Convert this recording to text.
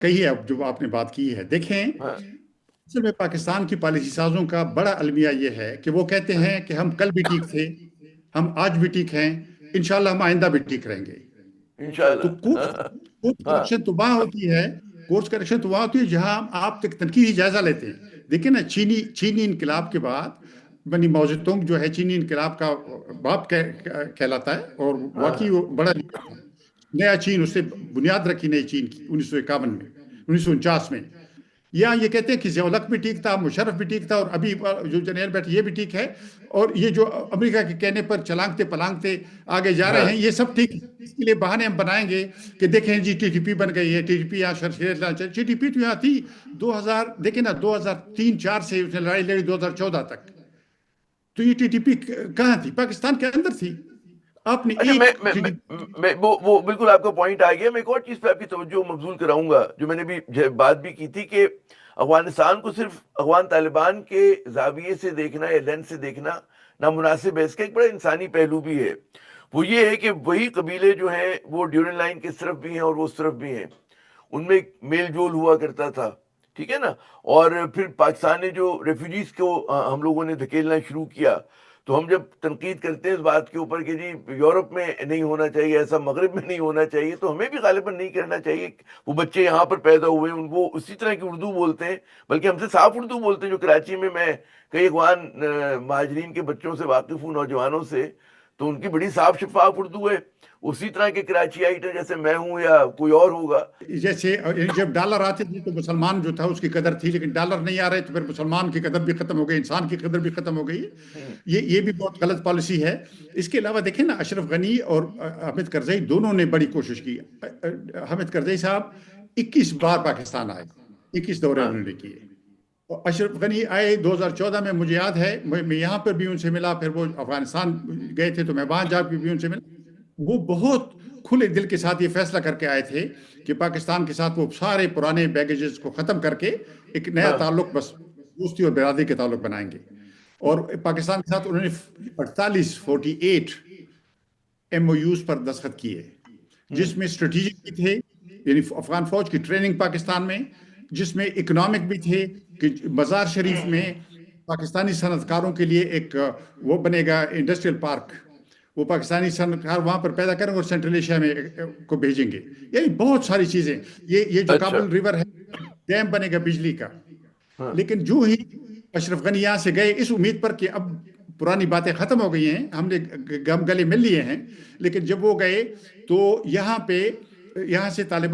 کہی ہے اب جو آپ نے بات کی ہے، دیکھیں ہاں اصل میں پاکستان کی پالیسی سازوں کا بڑا المیہ یہ ہے کہ وہ کہتے ہاں، ہیں کہ ہم کل بھی ٹھیک تھے، ہم آج بھی ٹھیک ہیں، انشاءاللہ ہم آئندہ بھی ٹھیک رہیں گے۔ تو انشاءاللہ کورس ہاں کورس ہاں کریکشن تو وہاں ہوتی ہے، کورس کریکشن تو وہاں ہوتی ہے جہاں آپ ایک تنقیدی جائزہ لیتے ہیں۔ دیکھیں نا، چینی انقلاب کے بعد بنی ماؤ زیدونگ جو ہے چینی انقلاب کا باپ کہلاتا ہے، اور ہاں واقعی وہ بڑا لیڈر تھا۔ نیا چین، اس نے بنیاد رکھی نئی چین کی 1951 میں، 1949 میں۔ یا یہ کہتے ہیں کہ ضیاء الحق بھی ٹھیک تھا، مشرف بھی ٹھیک تھا، اور ابھی جو جنرل بیٹھے یہ بھی ٹھیک ہے، اور یہ جو امریکہ کے کہنے پر چلانگتے پلانگتے آگے جا رہے ہاں ہیں یہ سب ٹھیک ہے۔ اس کے لیے بہانے ہم بنائیں گے کہ دیکھیں جی ٹی ٹی پی بن گئی ہے، ٹی ٹی پی یہاں ٹی ٹی پی تو یہاں تھی 2000، دیکھیں نا 2003-4 سے اس نے لڑائی لڑی 2014 تک۔ تو یہ ٹی ٹی پی کہاں تھی؟ پاکستان کے اندر تھی۔ آپ نے اچھا ایک ٹی ٹی وہ بالکل آپ کا پوائنٹ آ گیا۔ میں ایک اور چیز پہ آپ کی توجہ مبذول کراؤں گا جو میں نے بھی بات بھی کی تھی کہ افغانستان کو صرف افغان طالبان کے زاویے سے دیکھنا یا لینس سے دیکھنا نامناسب ہے، اس کا ایک بڑا انسانی پہلو بھی ہے۔ وہ یہ ہے کہ وہی قبیلے جو ہیں وہ ڈیورنگ لائن کے اس طرف بھی ہیں اور وہ اس طرف بھی ہیں، ان میں ایک میل جول ہوا کرتا تھا، ٹھیک ہے نا؟ اور پھر پاکستان نے جو ریفیوجیز کو ہم لوگوں نے دھکیلنا شروع کیا، تو ہم جب تنقید کرتے ہیں اس بات کے اوپر کہ جی یورپ میں نہیں ہونا چاہیے ایسا، مغرب میں نہیں ہونا چاہیے، تو ہمیں بھی غالباً نہیں کرنا چاہیے۔ وہ بچے یہاں پر پیدا ہوئے ہیں، وہ اسی طرح کی اردو بولتے ہیں، بلکہ ہم سے صاف اردو بولتے ہیں۔ جو کراچی میں کئی افغان مہاجرین کے بچوں سے واقف ہوں، نوجوانوں سے، تو ان کی بڑی صاف شفاف اردو ہے، اسی طرح کے کراچی آئیٹر جیسے میں ہوں یا کوئی اور ہوگا۔ جیسے جب ڈالر آتے تھے تو مسلمان جو تھا اس کی قدر تھی، لیکن ڈالر نہیں آ رہے تو پھر مسلمان کی قدر بھی ختم ہو گئی، انسان کی قدر بھی ختم ہو گئی۔ ہوں، یہ بھی بہت غلط پالیسی ہے۔ اس کے علاوہ دیکھیں نا، اشرف غنی اور حامد کرزئی دونوں نے بڑی کوشش کی۔ حامد کرزئی صاحب 21 بار پاکستان آئے، 21 دورے ہاں انہوں نے کیے۔ اور اشرف غنی آئے 2014 میں، مجھے یاد ہے میں یہاں پر بھی ان سے ملا، پھر وہ افغانستان گئے تھے تو میں وہاں جا کے بھی ان سے ملا۔ وہ بہت کھلے دل کے ساتھ یہ فیصلہ کر کے آئے تھے کہ پاکستان کے ساتھ وہ سارے پرانے بیگیجز کو ختم کر کے ایک نیا ہاں تعلق، بس دوستی اور برادری کے تعلق بنائیں گے۔ اور پاکستان کے ساتھ انہوں نے 48 ایم او یوز پر دستخط کیے، ہوں، جس میں اسٹریٹجک بھی تھے، یعنی افغان فوج کی ٹریننگ پاکستان میں، جس میں اکنامک بھی تھے کہ مزار شریف میں پاکستانی صنعت کاروں کے لیے ایک وہ بنے گا انڈسٹریل پارک، وہ پاکستانی صنعت کار وہاں پر پیدا کریں اور سینٹرل ایشیا میں کو بھیجیں گے۔ یعنی بہت ساری چیزیں، یہ جو اچھا کابل ریور ہے ڈیم بنے گا بجلی کا۔ ہاں لیکن جو ہی اشرف غنی یہاں سے گئے اس امید پر کہ اب پرانی باتیں ختم ہو گئی ہیں، ہم نے گم گلے مل لیے ہیں، لیکن جب وہ گئے تو یہاں سے طالبان